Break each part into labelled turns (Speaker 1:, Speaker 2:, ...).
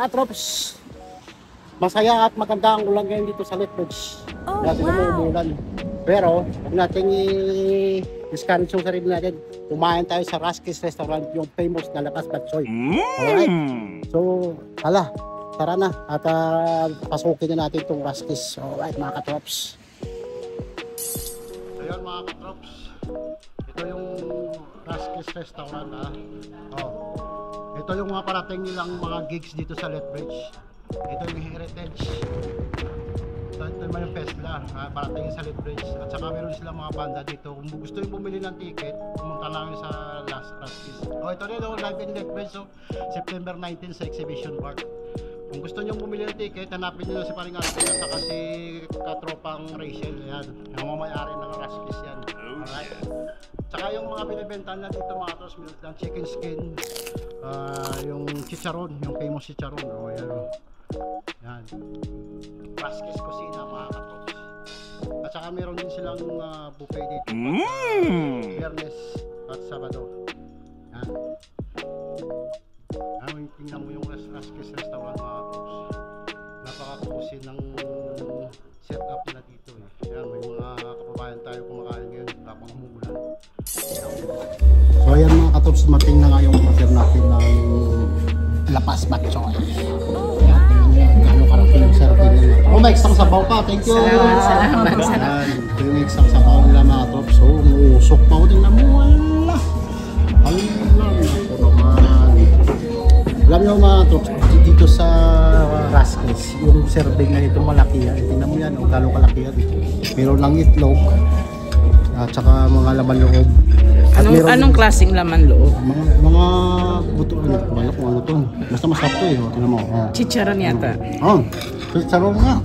Speaker 1: mga katrops, masaya at maganda ang ulan ngayon dito sa Lethbridge. Kasi umuulan. Pero, huwag natin i-discourage yung sarili natin. Kumain tayo sa Raskis Restaurant, yung famous na Lapas Batchoy. Alright? So, tara na. At pasukin na natin itong Raskis. Alright mga katrops. Ayan mga katrops. Ito yung Raskis Restaurant. Ito yung mga parating nilang mga gigs dito sa Lethbridge. Ito yung Heritage. Ito naman yung Pesla, parating sa Lethbridge. At saka meron silang mga banda dito. Kung gusto yung bumili ng ticket, pumunta lang sa Raskis. Ito rin live in Lethbridge. So, September 19 sa Exhibition Park. Kung gusto nyo bumili ng ticket, hanapin nyo na si Paring Alvin at saka si katropang Rachel. Ayan, yung mamayari ng Raskis yan. Alright. Tsaka yung mga binibenta na dito mga tos, meron ng chicken skin, yung chicharon, yung famous chicharon. Ayan. Yan. Raskis Kusina mga katrops. At saka meron din silang buffet dito. Biyernes at Sabado. Yan. Tingnan mo yung Raskis Restaurant mga katrops. Napaka-cozy ng setup nila dito. Yan, may mga kababayan tayo kumakain ngayon tapos umuulan. So ayan mga katrops, mating na nga yung order natin ng Lapas Batchoy. May isang sabaw pa, thank you. Salamat. May isang sabaw nila mga trops. So, uusok pa ko din na mo. Alam nyo mga trops, dito sa Raskis, yung serving na ito malaki yan. Tingnan mo yan, gano'ng kalaki yan. Meron lang itlog at saka mga laman loob.
Speaker 2: Anong klaseng laman loob?
Speaker 1: Mga buto, balak kung ano ito. Basta masarap ito eh, tingnan mo.
Speaker 2: Chicharon yata.
Speaker 1: Chicharon nga.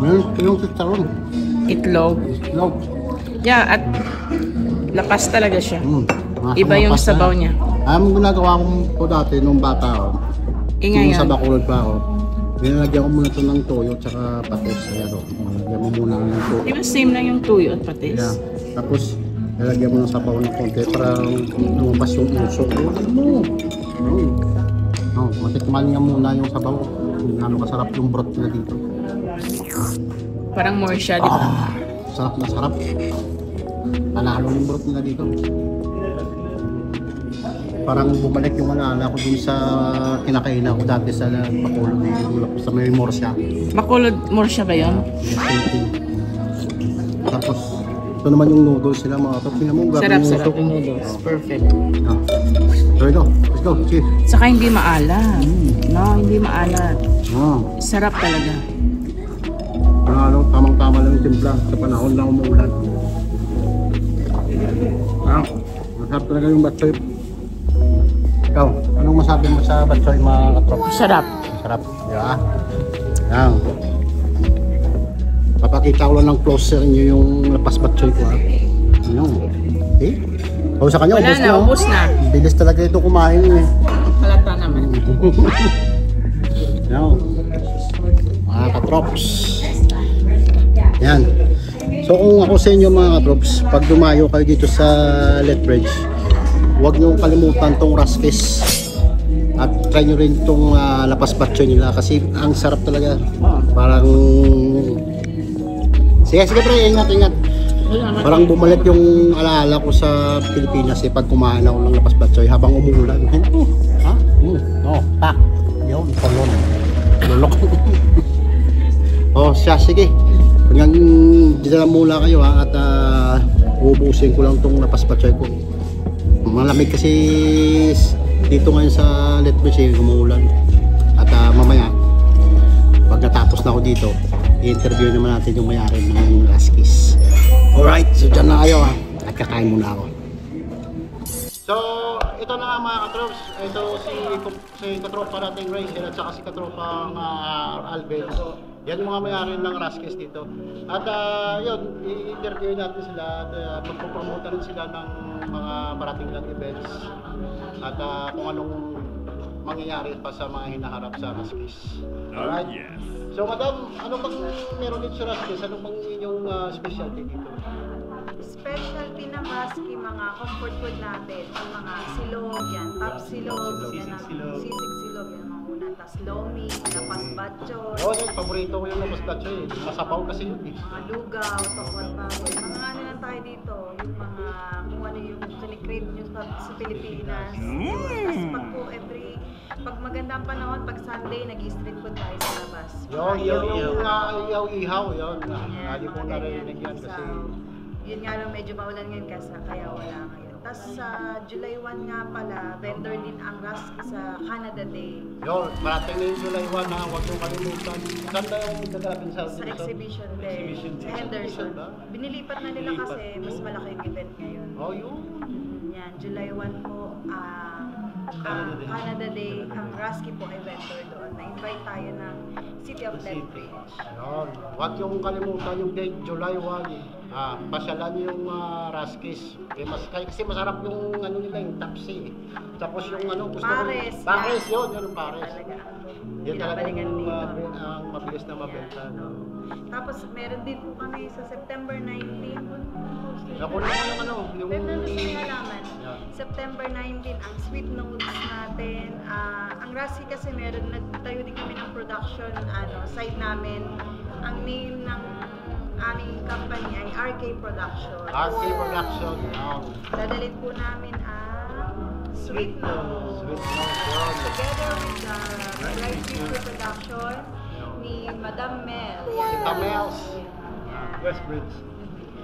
Speaker 1: Meron yung chicharon.
Speaker 2: Itlog.
Speaker 1: Itlog.
Speaker 2: Yeah, at lapas talaga siya. Iba yung sabaw niya.
Speaker 1: Ang ginagawa ko dati nung bata ako. Nung sa Bacolod pa ako. Binalagyan ko muna ito ng toyo at saka patis. Lagyan mo muna ng toyo.
Speaker 2: Di ba same lang yung toyo at patis?
Speaker 1: Yeah. Tapos, lalagyan mo ng sabaw ng konti para lumabas yung usok. Matikman niya muna yung sabaw. Ano kasarap yung broth nila dito.
Speaker 2: Parang more siya, di ba?
Speaker 1: Sarap na sarap. Panalo yung broth nila dito. Parang bumalik yung alala ko dun sa kinakainan ko dati sa Bacolod. Sa may Morsya.
Speaker 2: Bacolod Morsya ba yun?
Speaker 1: Tapos, ito naman yung noodles sila mga top.
Speaker 2: Sarap yung noodles. Perfect.
Speaker 1: Let's go. Cheers.
Speaker 2: Saka hindi maalat. No, hindi maalat. Sarap talaga.
Speaker 1: Tamang-tama lang yung timpla sa panahon na umuulan. Masarap talaga yung batchoy. Ikaw, anong masabi mo sa batchoy mga katrop?
Speaker 2: Sarap.
Speaker 1: Sarap. Yeah. Yan. Papakita ko lang ng closer nyo yung Lapas Batchoy ko. Yan. Okay? Sa kanya,
Speaker 2: wala na, ubos na.
Speaker 1: Bilis talaga ito kumain eh.
Speaker 2: Halata naman.
Speaker 1: Yan. Mga katrops. Yan. So kung ako sa inyo mga katrops, pag dumayo kayo dito sa Lethbridge, huwag nyo kalimutan tong Raskis. At try nyo rin itong Lapas Batchoy nila kasi ang sarap talaga. Parang sige pre, ingat. Parang bumalik yung alaala ko sa Pilipinas pag kumain ako ng Lapas Batchoy habang umuulan. Pak. Yun, kolon. Lulok. Sige. Hanggang dito lang muna kayo at uubusin ko lang tong Lapas Batchoy ko. Malamig kasi dito ngayon sa Lethbridge umuulan. At mamaya pag natapos na ako dito, i-interview naman natin yung may-ari ng Raskis. Alright, so dyan na kayo at kakain muna ako. So, ito na nga mga katrops. Ito si katropa nating Rachel at saka si katropang Alvin. Yan yung mga may-ari ng Raskis dito. At yun, i-interview natin sila at magpopromote rin sila ng mga parating lang events at kung anong mangyayari pa sa mga hinaharap sa Raskis. Alright? So madam, ano bang meron dito sa Raskis? Ano bang inyong specialty dito?
Speaker 3: Specialty ng Raskis, mga comfort food natin. Ang mga silog yan, top silog, sisig silog yan. hapunan. Tapos lomi, lapas batchoy,
Speaker 1: Oo, yung paborito ko yung labas batch eh. Masabaw kasi yun eh.
Speaker 3: lugaw, tokwan baboy. Mga ano lang tayo dito, yung mga kung ano yung kinikrave nyo sa Pilipinas. Tapos pag po pag maganda ang panahon, pag Sunday, nag-street food tayo sa labas.
Speaker 1: Yun, yung ihaw-ihaw, yun.
Speaker 3: Yan,
Speaker 1: Hindi mo
Speaker 3: mga ganyan.
Speaker 1: narinig yan kasi...
Speaker 3: Yun nga lang, medyo maulan ngayon kasi kaya wala ngayon. Tapos sa July 1 nga pala, vendor din ang Raski sa Canada Day.
Speaker 1: Yun, parating na yung July 1 ha, huwag yung kalimutan. Saan ba yung gagalapin sa
Speaker 3: Sa exhibition day, sa Henderson. Binilipat na nila kasi mas malaki yung event ngayon.
Speaker 1: Oh, yun.
Speaker 3: Yan, July 1 po, Canada Day, ang Raski po ay vendor doon. Na-invite tayo ng City of Lethbridge.
Speaker 1: Yun. Huwag yung kalimutan yung date, July 1. Pasyalan yung Raskis. Kasi masarap yung ano nila, yung tapsi. Tapos yung ano, gusto
Speaker 3: Pares.
Speaker 1: ko. Pares, yun yung pares.
Speaker 3: Talaga.
Speaker 1: Yun talaga
Speaker 3: Binabalikan
Speaker 1: yung
Speaker 3: dito.
Speaker 1: ang mabilis na mabenta.
Speaker 3: Yan, oo. Tapos meron din po kami sa September 19.
Speaker 1: Nakuha naman yung ano, yung...
Speaker 3: Meron na sa may halaman.
Speaker 1: Yeah.
Speaker 3: September 19, ang sweet notes natin. Ang Raski kasi meron, nagtayo din kami ng production side namin. Ang name ng aming company ay RK Production.
Speaker 1: RK Production.
Speaker 3: Dadalhin po namin ang sweet notes.
Speaker 1: Sweet notes, yun.
Speaker 3: Together with the Bright Future Production ni Madam Mel.
Speaker 1: Tita Mels.
Speaker 3: Yan.
Speaker 1: Westbridge.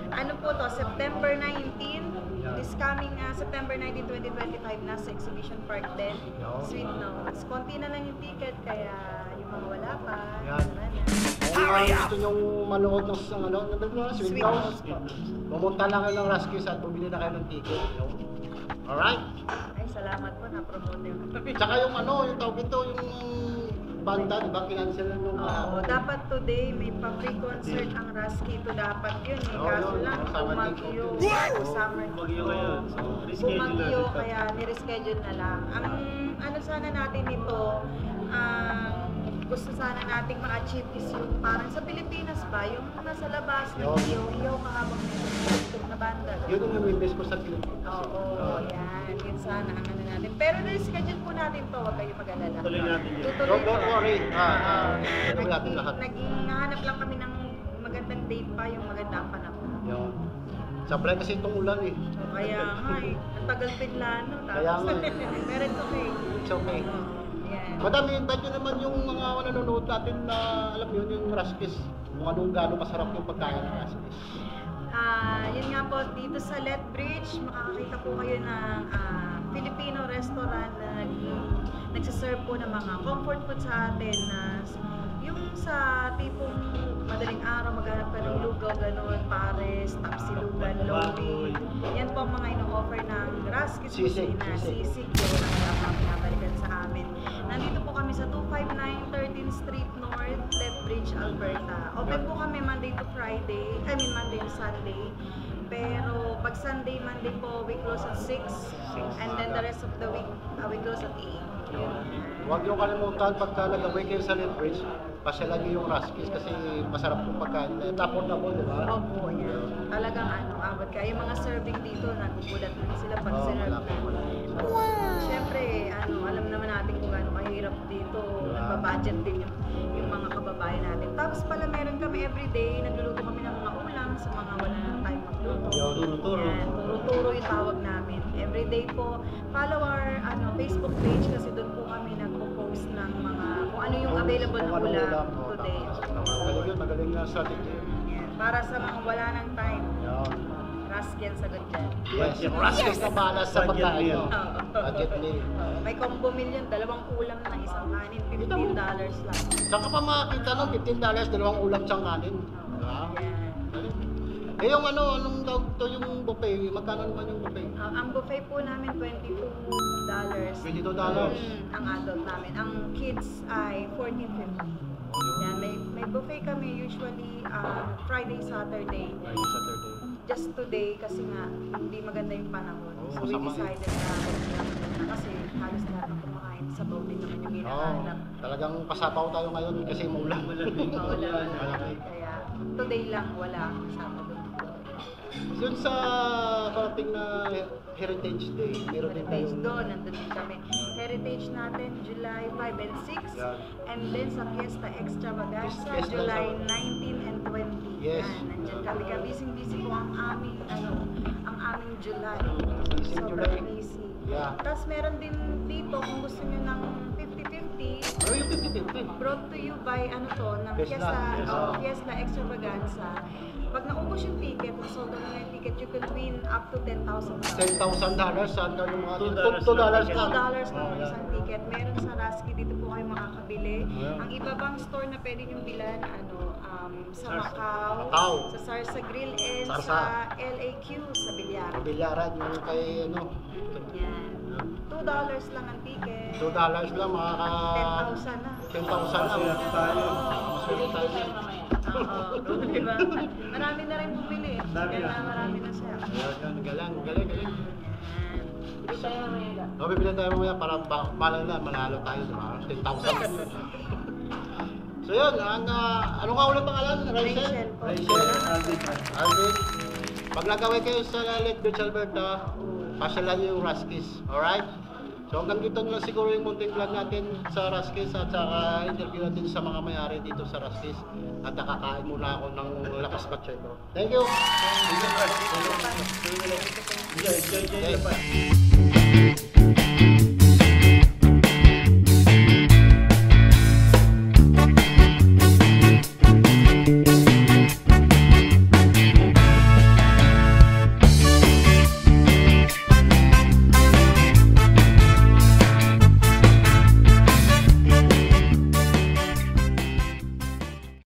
Speaker 3: Ano po to, September 19, this coming September 19, 2025, nasa Exhibition Park din, Sweet Notes. Konti na lang yung ticket, kaya yung mga wala pa,
Speaker 1: Yan. Kung gusto nyong manood ng Sweet
Speaker 3: Sweet
Speaker 1: Notes,
Speaker 3: Notes po.
Speaker 1: pumunta lang kayo ng Raskis at bumili na kayo ng ticket. Alright?
Speaker 3: Ay, salamat po, na-promote yung
Speaker 1: Tsaka yung yung tawag ito, yung banda, di ba, kinansel yung
Speaker 3: Oo, dapat today may pa-free concert ang Raski. Ito dapat yun, kaso lang, bumagyo. Summer
Speaker 4: ngayon, so
Speaker 3: bumagyo, kaya nireschedule na lang. Ang ano sana natin ito, gusto sana nating ma-achieve is yung parang sa Pilipinas ba, yung nasa labas, nag-iyaw ka habang may na banda.
Speaker 1: Yun yung namimiss ko sa Pilipinas.
Speaker 3: Oo, yan. Yun sana ang ano natin. Pero na-schedule po natin to, huwag kayo mag-alala.
Speaker 4: Tuloy natin yun.
Speaker 3: Tutuloy
Speaker 1: Don't
Speaker 3: po.
Speaker 1: worry. Tuloy natin lahat.
Speaker 3: Naghahanap lang kami ng magandang date pa, yung maganda ang panahon.
Speaker 1: Yun. Sablay kasi itong ulan eh.
Speaker 3: So, kaya nga eh, ang tagal pinlano.
Speaker 1: Kaya nga eh.
Speaker 3: Pero it's okay.
Speaker 1: It's okay.
Speaker 3: Yan.
Speaker 1: Madam, i-invite nyo naman yung mga nanonood natin na alam yun, yung Raskis. Kung anong gano'ng masarap yung pagkain ng Raskis.
Speaker 3: Yun nga po, dito sa Lethbridge, makakakita po kayo ng Filipino restaurant na nagsiserve po ng mga comfort food sa atin na yung sa tipong madaling araw maghanap ka ng lugaw, ganun, pares, tapsilugan, lomi. Yan po ang mga ino-offer ng Raskis Kusina, sisig, yun ang pinabalikan sa amin. Nandito po kami sa 259 13th Street North, Lethbridge, Alberta. Open po kami Monday to Friday, Monday to Sunday. Pero pag Sunday, Monday po, we close at 6. And then the rest of the week, we close at 8.
Speaker 1: Huwag yung kalimutan pagka nag-away kayo sa Lethbridge, pasyalan nyo yung Raskis kasi masarap yung pagkain. Affordable, di ba?
Speaker 3: Opo, yan. Talagang abot ka. Yung mga serving dito, nagugulat na sila pag serve na. Siyempre, alam naman natin kung gaano kahirap dito. Nagpa-budget din yung mga kababayan natin. Tapos pala meron kami everyday, nagluluto kami ng mga ulam sa mga wala nang time magluto.
Speaker 4: Turo-turo.
Speaker 3: Yan, turo-turo yung tawag namin. Everyday po, follow our Facebook page kasi doon po kami nagpo-post ng mga kung ano yung available na ulam today.
Speaker 1: Magaling na strategy.
Speaker 3: Yan, para sa mga wala ng time.
Speaker 1: Yan.
Speaker 3: Raski ang sagot dyan.
Speaker 1: Yes, yung Raskis na balas sa pagkain. Budget meal.
Speaker 3: May combo meal yun, dalawang ulam na isang kanin, $15 lang.
Speaker 1: Saka pa makakita no, $15, dalawang ulam siyang kanin. Diba?
Speaker 3: Yan.
Speaker 1: Eh yung anong tawag to yung buffet, magkano naman yung buffet?
Speaker 3: Ang buffet po namin, $22.
Speaker 1: $22.
Speaker 3: Ang adult namin. Ang kids ay $14.50. Yan, may buffet kami usually Friday, Saturday.
Speaker 1: Friday, Saturday.
Speaker 3: Just today kasi nga hindi maganda yung panahon. So we
Speaker 1: masama
Speaker 3: decided na kasi halos lahat ng kumakain sa baw din naman yung hinahanap.
Speaker 1: Talagang pasapaw tayo ngayon kasi maulan.
Speaker 3: Maulan. Kaya today lang wala Sabado.
Speaker 1: Yun sa parating na Heritage Day, meron din
Speaker 3: Heritage
Speaker 1: tayong
Speaker 3: doon, nandun din kami. Heritage natin, July 5 and 6.
Speaker 1: Yan.
Speaker 3: And then sa Fiesta Extravaganza,
Speaker 1: Fiesta
Speaker 3: July
Speaker 1: Extravaganza.
Speaker 3: 19 and 20.
Speaker 1: Yes.
Speaker 3: Yan, nandyan kami. Busy po ang aming, ang aming July.
Speaker 1: Busy
Speaker 3: Sobrang
Speaker 1: July.
Speaker 3: busy.
Speaker 1: Yeah.
Speaker 3: Tapos meron din dito, kung gusto nyo ng 50-50,
Speaker 1: Oh, yung 50-50.
Speaker 3: brought to you by ng
Speaker 1: Fiesta.
Speaker 3: Fiesta Extravaganza. Pag naubos yung ticket, nasold na yung ticket, you can win up to $10,000.
Speaker 1: $10,000 saan ka yung mga
Speaker 4: $2
Speaker 1: $2
Speaker 4: lang.
Speaker 1: lang.
Speaker 3: $2 lang
Speaker 1: Oh,
Speaker 3: ang
Speaker 1: yeah.
Speaker 3: isang ticket. Meron sa Rasky, dito po kayo makakabili.
Speaker 1: Yeah.
Speaker 3: Ang iba bang store na pwede nyo bilan, sa
Speaker 4: Sarsa.
Speaker 3: Macau,
Speaker 1: Macau.
Speaker 3: sa Sarsa Grill, and
Speaker 1: Sarsa.
Speaker 3: sa LAQ, sa Bilyar.
Speaker 1: Mabilyaran yung kay ano.
Speaker 3: Yan. $2 lang ang ticket.
Speaker 1: $2 lang makaka
Speaker 3: 10,000 na.
Speaker 1: 10,000 lang.
Speaker 4: Masaya tayo.
Speaker 1: Masaya tayo.
Speaker 3: Oo, diba? Marami na rin bumili.
Speaker 4: Marami
Speaker 3: Kaya
Speaker 4: na.
Speaker 3: marami na siya.
Speaker 1: Ayan, galang, galing.
Speaker 3: Yan.
Speaker 1: O, bibili tayo mamaya para malay na, manalo tayo, di ba? 10,000. So yun, ano nga ulit pangalan?
Speaker 3: Rachel po.
Speaker 1: Rachel. Alvin. Pag nagawin kayo sa Lake Beach, Alberta, pasyalan nyo yung Ruskies. Alright? So hanggang dito na lang siguro yung munting vlog natin sa Ruskies at saka interview natin sa mga may-ari dito sa Ruskies. At nakakain muna ako ng lakas batche ko. Thank you!
Speaker 4: Enjoy, enjoy, enjoy.
Speaker 1: Okay.